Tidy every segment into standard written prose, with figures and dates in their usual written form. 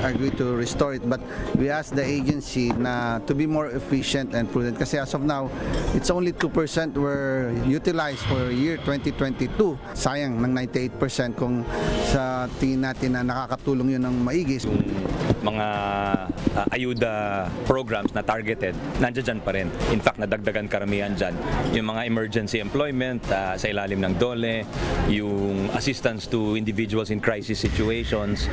agree to restore it, but we ask the agency to be more efficient and prudent. Kasi as of now, it's only 2% were utilized for year 2022. Sayang ng 98% kung sa tingin natin na nakakatulong yun ng maigi. Yung mga ayuda programs na targeted, nandiyan dyan pa rin. In fact, nadagdagan karamihan dyan. Yung mga emergency employment sa ilalim ng DOLE, yung assistance to individuals in crisis situations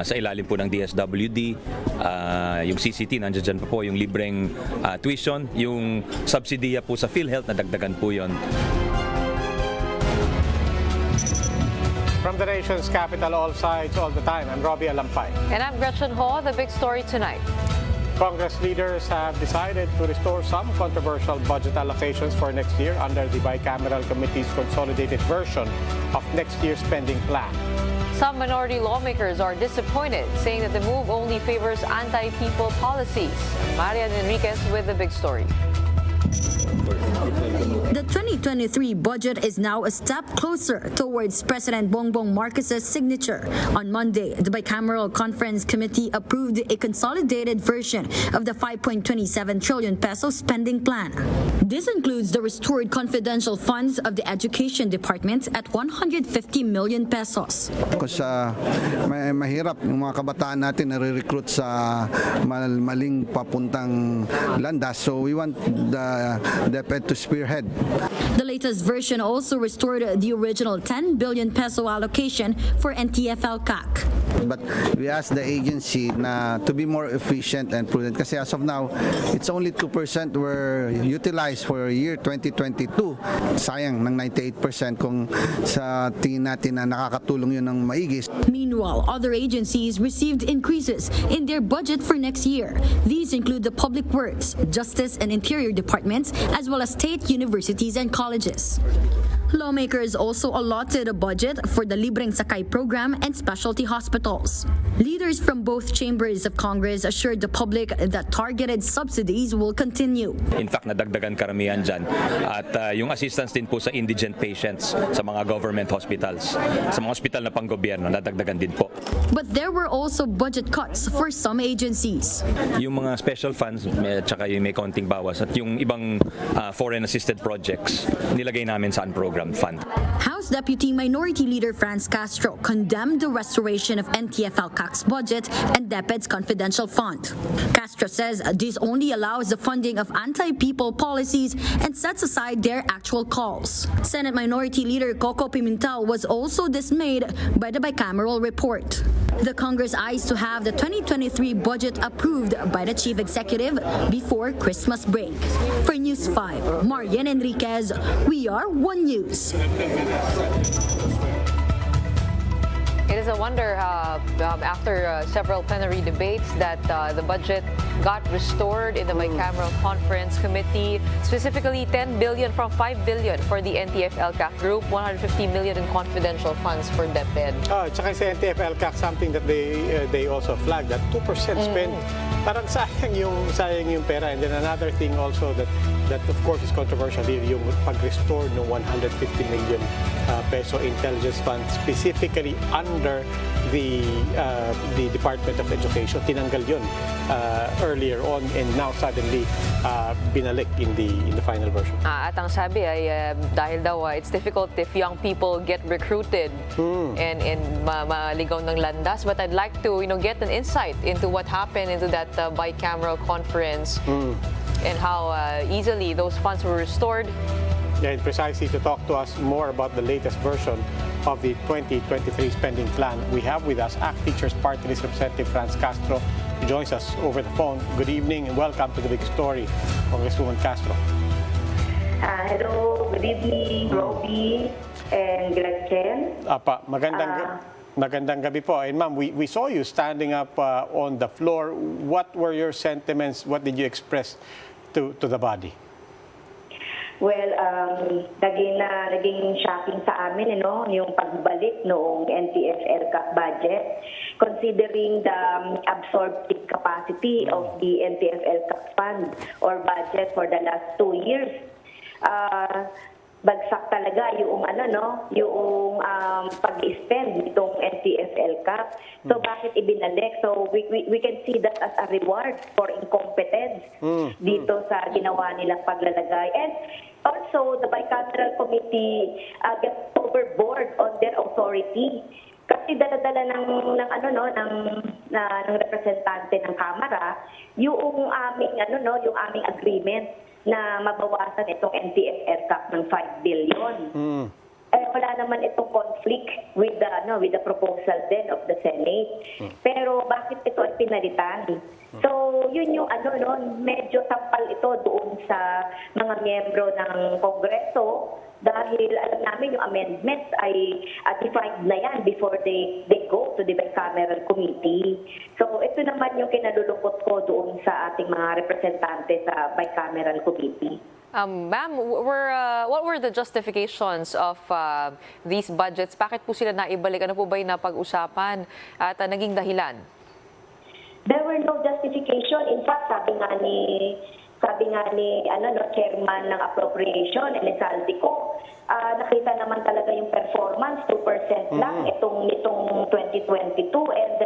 sa ilalim po ng DSWD, yung CCT, nandiyan dyan pa po, yung libreng tuition, yung subsidiya po sa PhilHealth, nadagdagan po yon. From the nation's capital, all sides, all the time, I'm Robbie Alampay. And I'm Gretchen Ho. The big story tonight. Congress leaders have decided to restore some controversial budget allocations for next year under the bicameral committee's consolidated version of next year's spending plan. Some minority lawmakers are disappointed, saying that the move only favors anti-people policies. Marian Enriquez with the big story. The 2023 budget is now a step closer towards President Bongbong Marcos's signature. On Monday, the Bicameral Conference Committee approved a consolidated version of the 5.27 trillion peso spending plan. This includes the restored confidential funds of the Education Department at 150 million pesos. Kasi mahirap yung mga kabataan natin nare-recruit sa maling papuntang landas. So we want the DepEd to spearhead. The latest version also restored the original 10 billion peso allocation for NTF-ELCAC. But we ask the agency to be more efficient and prudent. Kasi as of now, it's only 2% were utilized for year 2022. Sayang ng 98% kung sa tingin natin na nakakatulong yun ng maigi. Meanwhile, other agencies received increases in their budget for next year. These include the Public Works, Justice and Interior Departments, as well as state universities and colleges. Lawmakers also allotted a budget for the Libreng Sakay program and specialty hospitals. Leaders from both chambers of Congress assured the public that targeted subsidies will continue. In fact, nadagdagan karamihan dyan. At yung assistance din po sa indigent patients sa mga government hospitals. Sa mga hospital na panggobyerno, nadagdagan din po. But there were also budget cuts for some agencies. Yung mga special funds, tsaka yung may konting bawas, at yung ibang foreign-assisted projects, nilagay namin sa program fund. House Deputy Minority Leader Franz Castro condemned the restoration of NTF-ELCAC's budget and DepEd's confidential fund. Castro says this only allows the funding of anti-people policies and sets aside their actual calls. Senate Minority Leader Coco Pimentel was also dismayed by the bicameral report. The Congress eyes to have the 2023 budget approved by the Chief Executive before Christmas break. For News 5, Marian Enriquez, we are One News. It is a wonder after several plenary debates that the budget got restored in the bicameral conference committee, specifically 10 billion from 5 billion for the NTF-ELCAC group, 150 million in confidential funds for DepEd. Tsaka sa NTF-ELCAC, something that they also flagged, that 2% spend, parang sayang yung pera. And then another thing also that of course is controversial here, yung pag-restore ng 150 million peso intelligence fund, specifically under the Department of Education. Tinanggal yun earlier on, and now suddenly binalik in the final version. At ang sabi ay dahil daw it's difficult if young people get recruited and maligaw ng landas. But I'd like to get an insight into what happened into that bicameral conference and how easily those funds were restored. Yeah, and precisely to talk to us more about the latest version of the 2023 spending plan, we have with us ACT Teachers Party List Representative Franz Castro, who joins us over the phone. Good evening and welcome to The Big Story, Congresswoman Castro. Hello, good evening, Robbie and Gretchen. Magandang gabi po. And ma'am, we saw you standing up on the floor. What were your sentiments? What did you express to the body? Well, naging shocking sa amin, yung pagbalik noong NTF-ELCAC budget, considering the absorptive capacity of the NTF-ELCAC fund or budget for the last 2 years. bagsak talaga yung yung pag-spend nitong NTF-ELCAC. So bakit ibinalik? So we can see that as a reward for incompetence dito sa ginawa nilang paglalagay. And also the bicameral committee gets overboard on their authority. Kasi dala-dala ng representante ng Kamara yung aming agreement na mabawasan itong NTF-ELCAC ng 5 billion. Wala naman itong conflict with the proposal then of the Senate. Pero bakit ito ay pinalitan? So, yun yung medyo sampal ito doon sa mga miyembro ng Kongreso dahil alam namin yung amendments ay defined na yan before they go to the bicameral committee. So, ito naman yung kinalulungkot ko doon sa ating mga representante sa bicameral committee. Ma'am, what were the justifications of these budgets? Bakit po sila naibalik? Ano po ba yung napag-usapan at naging dahilan? There were no justification. In fact, sabi nga ni chairman ng appropriation, Saldico, nakita naman talaga yung performance, 2% lang itong 2022 and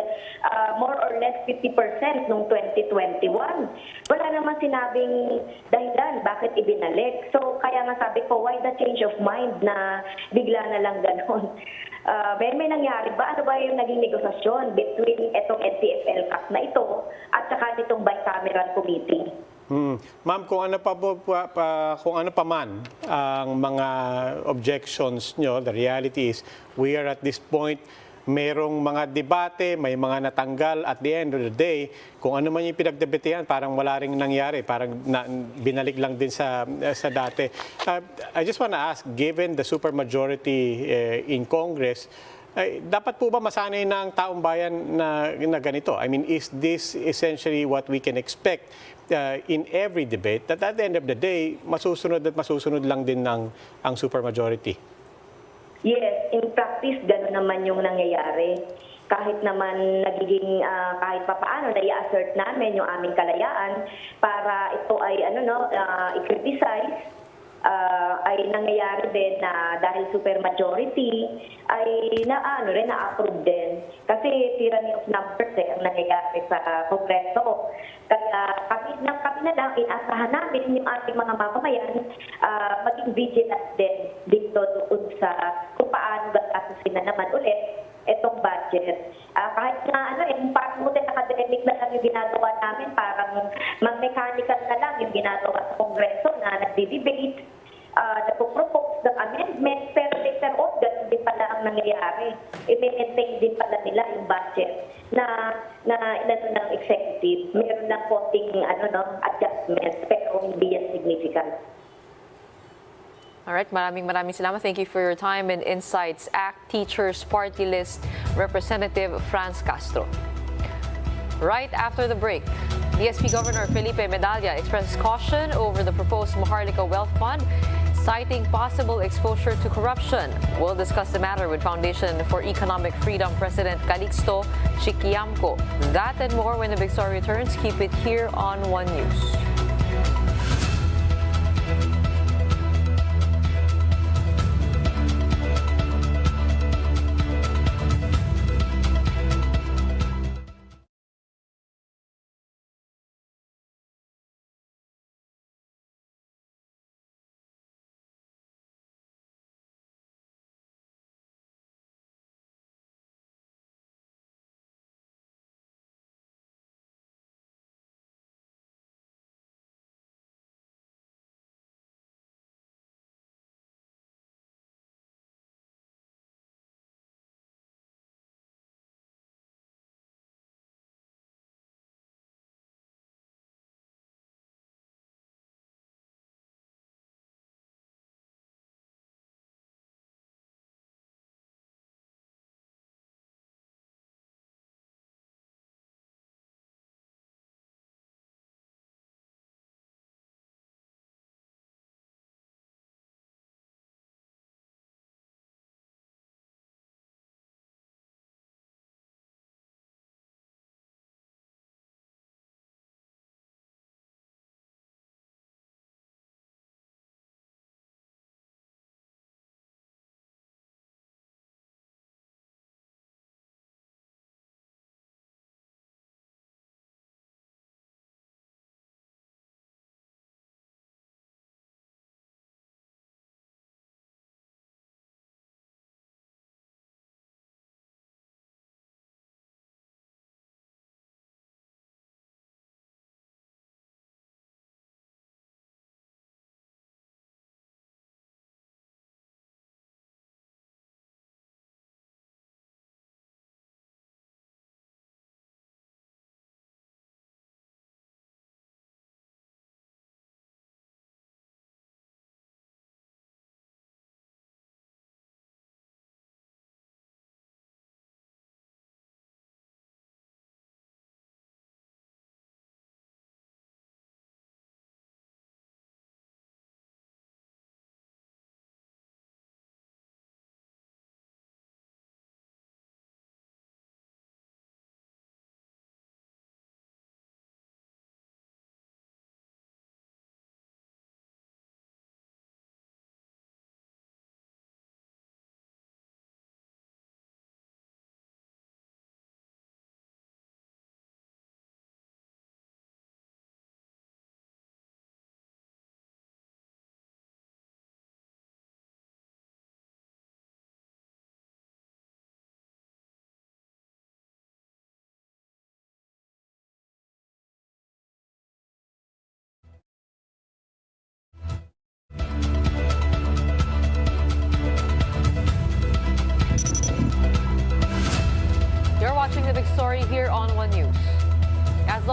more or less 50% nung 2021. Wala naman sinabing dahilan bakit ibinalik. So kaya nga sabi ko, why the change of mind na bigla na lang ganon? May nangyari ba? Ano ba yung naging negosasyon between itong NTF-ELCAC na ito at saka nitong bicameral committee? Ma'am, kung ano pa man ang mga objections nyo, the reality is we are at this point, merong mga debate, may mga natanggal at the end of the day, kung ano man yung pinagdebatehan, parang wala ring nangyari, parang binalik lang din sa dati. I just want to ask, given the supermajority in Congress, dapat po ba masanay ng taong bayan na ganito? I mean, is this essentially what we can expect in every debate, that at the end of the day, masusunod lang din ang supermajority? Yes, in practice, gano'n naman yung nangyayari. Kahit naman nagiging, kahit pa paano, nai-assert namin yung aming kalayaan para ito ay, i-criticize, ay nangyayari din na dahil supermajority ay na-approve din. Kasi tyranny of numbers ang nangyayari sa Kongreso. Kaya kami na lang, inasahan namin yung ating mga mamamayan maging vigilant din dito doon sa kung paano gagasusin na naman ulit itong budget. Kahit nga yung parang academic na lang yung ginagawa namin, parang mag-mechanical na lang yung ginagawa sa Kongreso na nagdi-debate, nagpo-propose ng amendment, pero later on, ganun din pala ang nangyayari. I-maintain din pala nila yung budget na ng executive. Meron lang konting adjustment, pero hindi yan significant. All right, maraming salamat. Thank you for your time and insights. ACT Teachers Party List Representative Franz Castro. Right after the break, DSP Governor Felipe Medalla expresses caution over the proposed Maharlika Wealth Fund, citing possible exposure to corruption. We'll discuss the matter with Foundation for Economic Freedom President Castro Chikiamco. That and more when the big story returns. Keep it here on One News.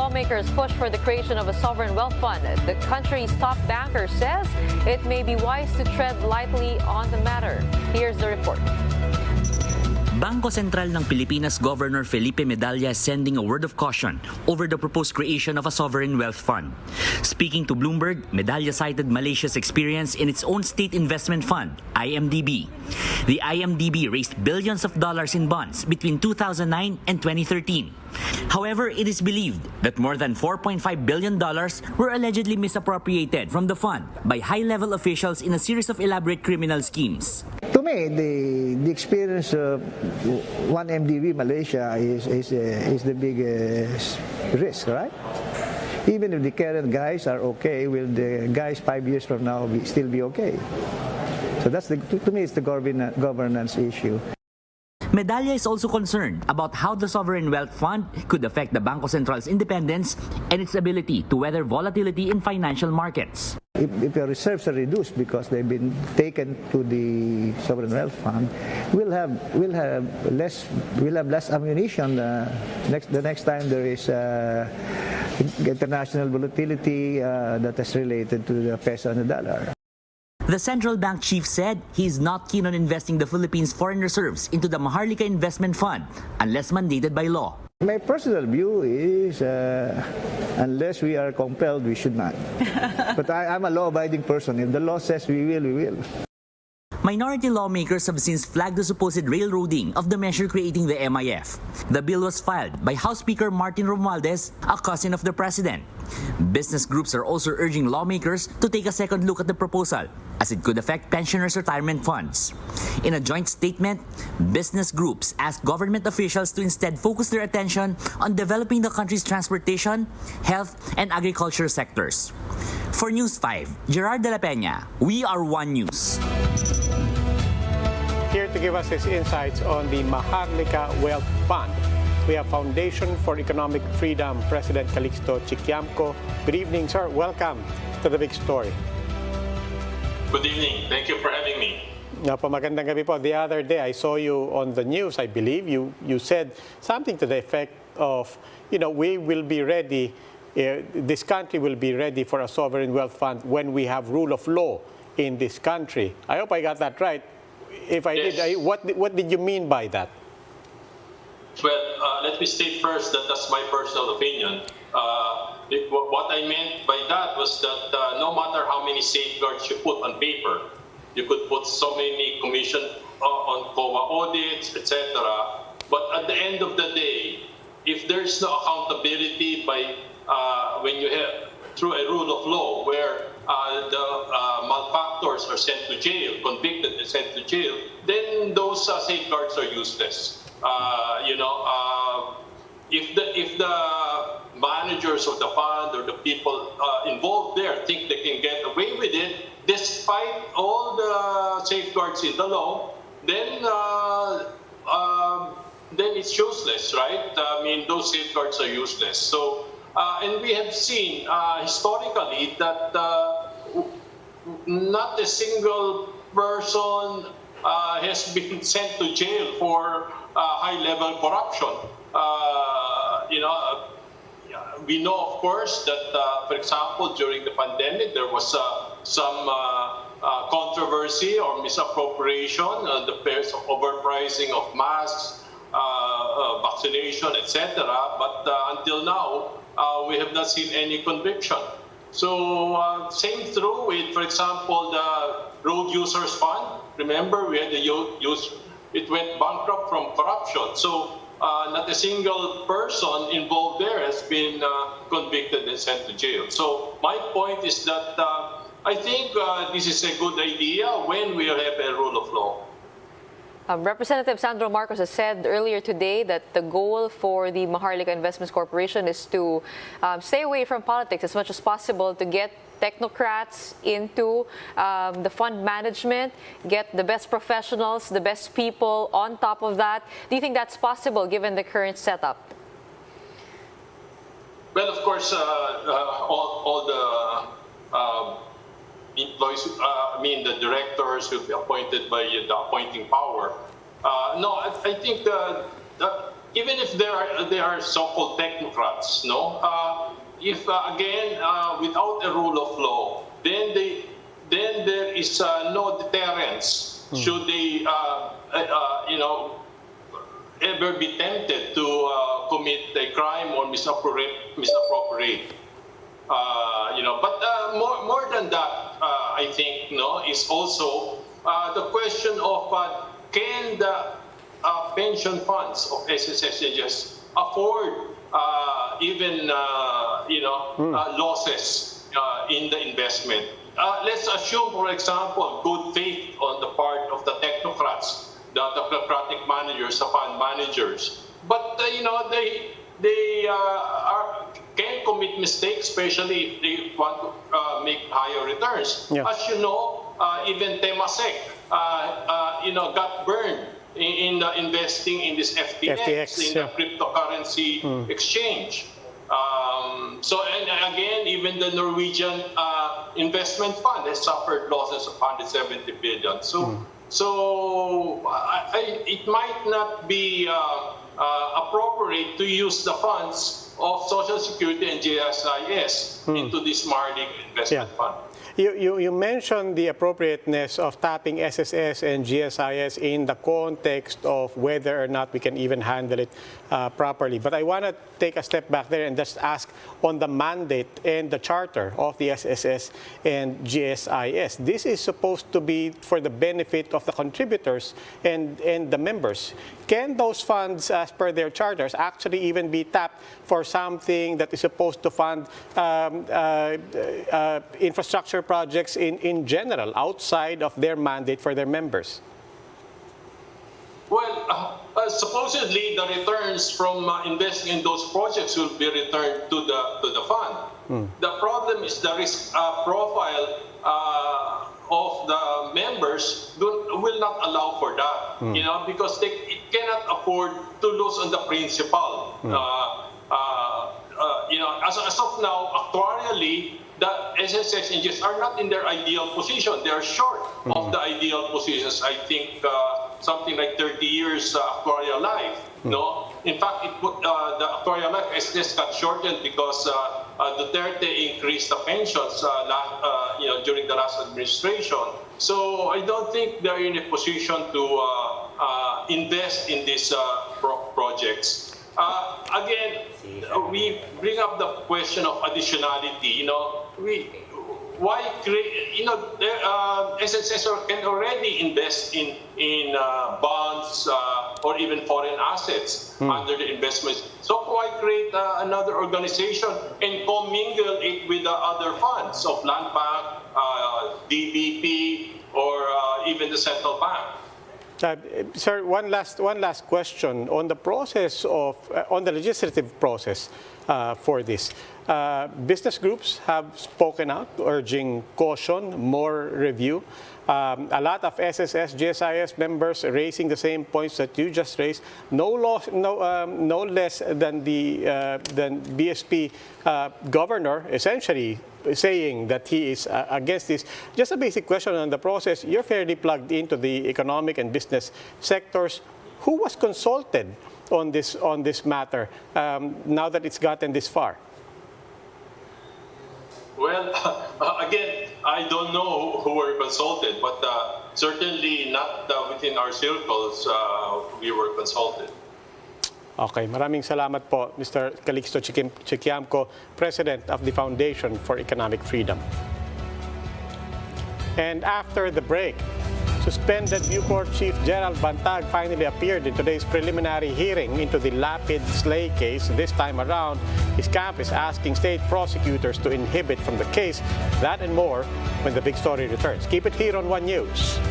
lawmakers push for the creation of a sovereign wealth fund, the country's top banker says it may be wise to tread lightly on the matter. Here's the report. Bangko Sentral ng Pilipinas Governor Felipe Medalla is sending a word of caution over the proposed creation of a sovereign wealth fund. Speaking to Bloomberg, Medalla cited Malaysia's experience in its own state investment fund, IMDB. The IMDB raised billions of dollars in bonds between 2009 and 2013. However, it is believed that more than $4.5 billion were allegedly misappropriated from the fund by high-level officials in a series of elaborate criminal schemes. To me, the experience of one MDB Malaysia is the biggest risk, right? Even if the current guys are okay, will the guys 5 years from now still be okay? So that's to me, it's the governance issue. Medalla is also concerned about how the sovereign wealth fund could affect the Bangko Sentral's independence and its ability to weather volatility in financial markets. If the reserves are reduced because they've been taken to the sovereign wealth fund, we'll have less ammunition the next time there is international volatility that is related to the peso and the dollar. The central bank chief said he is not keen on investing the Philippines' foreign reserves into the Maharlika Investment Fund unless mandated by law. My personal view is unless we are compelled, we should not. But I'm a law-abiding person. If the law says we will, we will. Minority lawmakers have since flagged the supposed railroading of the measure creating the MIF. The bill was filed by House Speaker Martin Romualdez, a cousin of the president. Business groups are also urging lawmakers to take a second look at the proposal, as it could affect pensioners' retirement funds. In a joint statement, business groups asked government officials to instead focus their attention on developing the country's transportation, health, and agriculture sectors. For News 5, Gerard de la Peña, We Are One News. Here to give us his insights on the Maharlika Wealth Fund, we have Foundation for Economic Freedom President Calixto Chikiamco. Good evening, sir. Welcome to the big story. Good evening. Thank you for having me. Magandang gabi po. The other day, I saw you on the news, I believe. You said something to the effect of, we will be ready, this country will be ready for a sovereign wealth fund when we have rule of law in this country. I hope I got that right. If I Yes. did, what did you mean by that? Well, let me state first that that's my personal opinion. What I meant by that was that no matter how many safeguards you put on paper, you could put so many commission on COA audits, etc. But at the end of the day, if there's no accountability by when you have through a rule of law where the malfactors are sent to jail, convicted and sent to jail, then those safeguards are useless. If the managers of the fund or the people involved there think they can get away with it, despite all the safeguards in the law, then it's useless, right? I mean, those safeguards are useless. So, and we have seen historically that not a single person has been sent to jail for high-level corruption. We know, of course, that, for example, during the pandemic, there was some controversy or misappropriation on the fares of overpricing of masks, vaccination, etc. But until now, we have not seen any conviction. So same true with, for example, the Road Users Fund. Remember, we had it went bankrupt from corruption. So not a single person involved there has been convicted and sent to jail. So my point is that I think this is a good idea when we have a rule of law. Representative Sandro Marcos has said earlier today that the goal for the Maharlika Investments Corporation is to stay away from politics as much as possible, to get technocrats into the fund management, get the best professionals, the best people on top of that. Do you think that's possible given the current setup? Well, of course, all the employees, the directors will be appointed by the appointing power. No, I think even if they are so-called technocrats, no, if again without a rule of law, then there is no deterrence should they ever be tempted to commit a crime or misappropriate. But more than that, I think, is also the question of can the pension funds of SSS afford even losses in the investment. Let's assume, for example, good faith on the part of the technocrats, the technocratic managers, the fund managers. But they can commit mistakes, especially if they want to make higher returns. Yeah. As you know, even Temasek, got burned in the investing in this FTX, in the cryptocurrency exchange. And again, even the Norwegian investment fund has suffered losses of 170 billion. So it might not be appropriate to use the funds of Social Security and GSIS into this Marlin investment fund. You mentioned the appropriateness of tapping SSS and GSIS in the context of whether or not we can even handle it properly. But I want to take a step back there and just ask on the mandate and the charter of the SSS and GSIS. This is supposed to be for the benefit of the contributors and the members. Can those funds, as per their charters, actually even be tapped for something that is supposed to fund infrastructure projects in general, outside of their mandate for their members? Well, supposedly the returns from investing in those projects will be returned to the fund. The problem is the risk profile of the members will not allow for that, because it cannot afford to lose on the principal. As of now, actuarially, the SSS and GS are not in their ideal position. They are short of the ideal positions. I think something like 30 years actuarial life. No, in fact, the actuarial life SSS got shortened because Duterte increased the pensions during the last administration. So I don't think they're in a position to invest in these projects. Again, we bring up the question of additionality. Why create? SSS can already invest in bonds or even foreign assets under the investments. So why create another organization and commingle it with the other funds of Land Bank, DBP, or even the central bank? Sir, one last question on the process of on the legislative process for this. Business groups have spoken out, urging caution, more review. A lot of SSS, GSIS members raising the same points that you just raised. No less than than BSP governor, essentially saying that he is against this. Just a basic question on the process. You're fairly plugged into the economic and business sectors. Who was consulted on this matter now that it's gotten this far? Well, again, I don't know who were consulted, but certainly not within our circles we were consulted. Okay, maraming salamat po, Mr. Calixto Chikiamco, President of the Foundation for Economic Freedom. And after the break, suspended BuCor Chief General Bantag finally appeared in today's preliminary hearing into the Lapid slay case. This time around, his camp is asking state prosecutors to inhibit from the case. That and more when the big story returns. Keep it here on One News.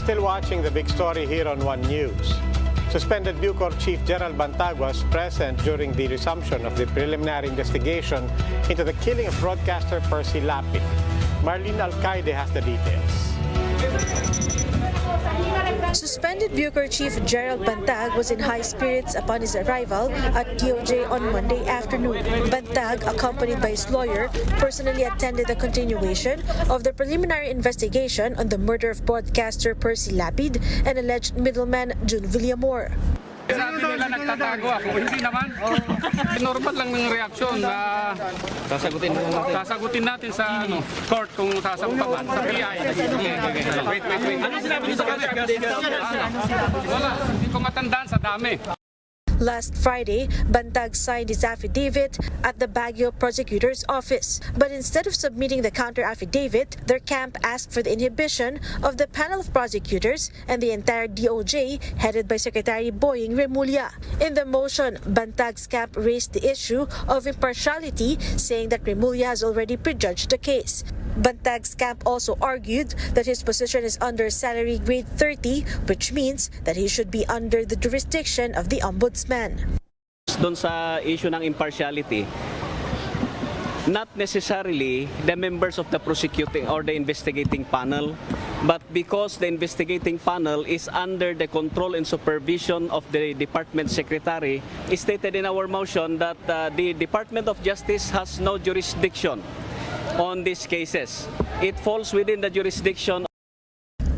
still watching the big story here on One News. Suspended BuCor Chief Gerald Bantag was present during the resumption of the preliminary investigation into the killing of broadcaster Percy Lapid. Marlene Alcaide has the details. Suspended BuCor Chief Gerald Bantag was in high spirits upon his arrival at DOJ on Monday afternoon. Bantag, accompanied by his lawyer, personally attended the continuation of the preliminary investigation on the murder of broadcaster Percy Lapid and alleged middleman June Villamor. Sabi nila nagtatago ako, hindi naman. Normal lang ng reaksyon na sasagutin natin sa court kung sasagutan sa PI. Wait. Ano sinabi niyo sa kanya? Wala, hindi ko matandaan sa dami. Last Friday, Bantag signed his affidavit at the Baguio prosecutor's office. But instead of submitting the counter-affidavit, their camp asked for the inhibition of the panel of prosecutors and the entire DOJ headed by Secretary Boying Remulla. In the motion, Bantag's camp raised the issue of impartiality, saying that Remulla has already prejudged the case. Bantag's camp also argued that his position is under salary grade 30, which means that he should be under the jurisdiction of the ombudsman. Doon sa issue ng impartiality, not necessarily the members of the prosecuting or the investigating panel, but because the investigating panel is under the control and supervision of the department secretary, it's stated in our motion that the Department of Justice has no jurisdiction on these cases. It falls within the jurisdiction.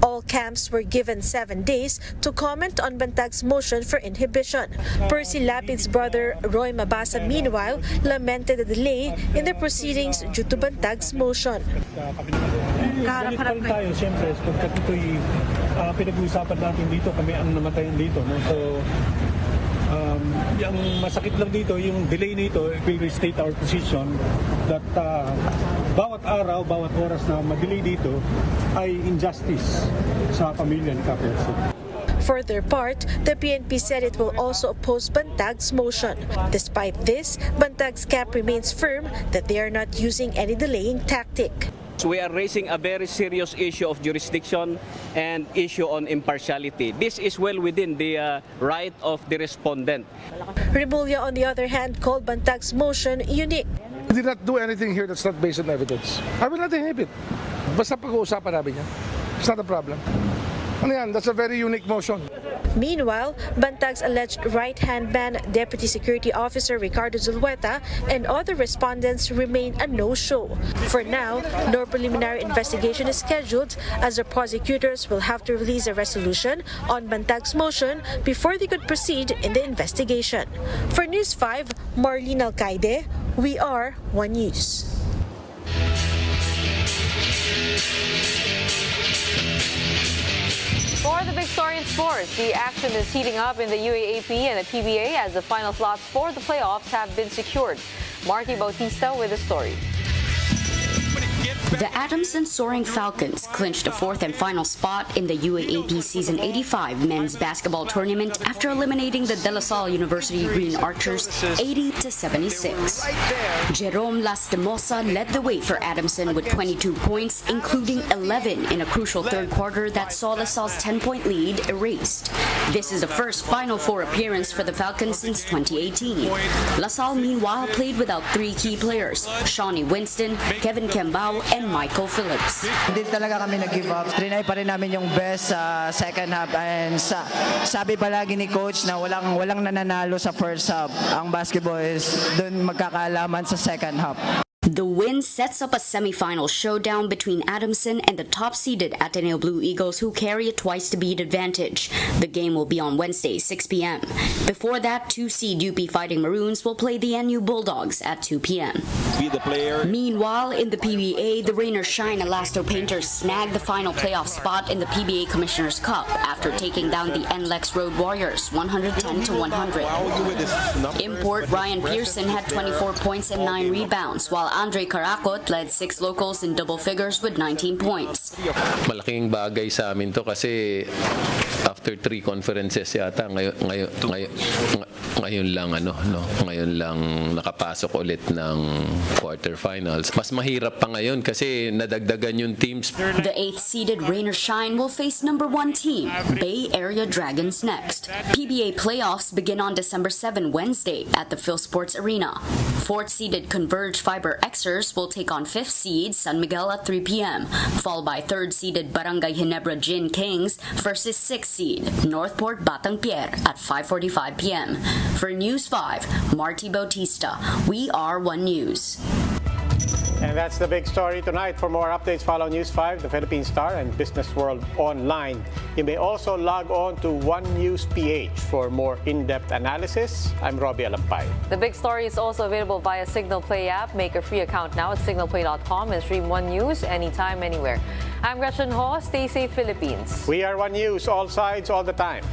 All camps were given 7 days to comment on Bantag's motion for inhibition. Percy Lapid's brother, Roy Mabasa, meanwhile, lamented the delay in the proceedings due to Bantag's motion. Harap-harap tayo, siyempre, pagkat ito'y pinag-uusapan natin dito, kami ang namatayan dito. No? So, yung masakit lang dito, yung delay nito, will restate our position that bawat araw, bawat oras na madelay dito ay injustice sa pamilya ni Percy. For their part, the PNP said it will also oppose Bantag's motion. Despite this, Bantag's camp remains firm that they are not using any delaying tactic. We are raising a very serious issue of jurisdiction and issue on impartiality. This is well within the right of the respondent. Remulla, on the other hand, called Bantag's motion unique. I did not do anything here that's not based on evidence. I will not inhibit. Basta pag-uusapan namin yan. It's not a problem. Ano yan? That's a very unique motion. Meanwhile, Bantag's alleged right-hand man, Deputy Security Officer Ricardo Zulueta, and other respondents remain a no-show. For now, no preliminary investigation is scheduled as the prosecutors will have to release a resolution on Bantag's motion before they could proceed in the investigation. For News 5, Marlene Alcaide, we are One News. For the big story in sports, the action is heating up in the UAAP and the PBA as the final slots for the playoffs have been secured. Marky Bautista with the story. The Adamson Soaring Falcons clinched a fourth and final spot in the UAAP Season 85 men's basketball tournament after eliminating the De La Salle University Green Archers 80-76. Jerome Lastimosa led the way for Adamson with 22 points, including 11 in a crucial third quarter that saw La Salle's 10-point lead erased. This is the first Final Four appearance for the Falcons since 2018. La Salle, meanwhile, played without three key players, Shawnee Winston, Kevin Kembao, and Michael Phillips. Hindi talaga kami nag-give up. Trinay pa rin namin yung best sa second half and sabi palagi ni coach na walang nananalo sa first half. Ang basketball is dun magkakaalaman sa second half. The win sets up a semi-final showdown between Adamson and the top-seeded Ateneo Blue Eagles, who carry a twice-to-beat advantage. The game will be on Wednesday, 6 p.m. Before that, 2-seed UP Fighting Maroons will play the NU Bulldogs at 2 p.m. Meanwhile, in the PBA, the rain or shine Elasto Painters snagged the final playoff spot in the PBA Commissioner's Cup after taking down the NLEX Road Warriors 110-100. Import Ryan Pearson had 24 points and 9 rebounds, while Andre Caracot led 6 locals in double figures with 19 points. Malaking bagay sa amin to kasi after 3 conferences yata ngayon lang nakapasok ulit ng quarterfinals. Mas mahirap pa ngayon kasi nadagdagan yung teams. The 8th-seeded Rain or Shine will face number 1 team, Bay Area Dragons, next. PBA playoffs begin on December 7 Wednesday at the PhilSports Arena. 4th-seeded Converge Fiber Xers will take on 5th-seed San Miguel at 3 p.m., followed by 3rd-seeded Barangay Ginebra Gin Kings versus 6th-seed Northport Batang Pier at 5:45 p.m. For News 5, Marty Bautista, we are One News. And that's the big story tonight. For more updates, follow News 5, The Philippine Star, and Business World online. You may also log on to One News PH for more in-depth analysis. I'm Robbie Alampay. The big story is also available via Signal Play app. Make a free account now at signalplay.com and stream One News anytime, anywhere. I'm Gretchen Ho. Stay safe, Philippines. We are One News, all sides, all the time.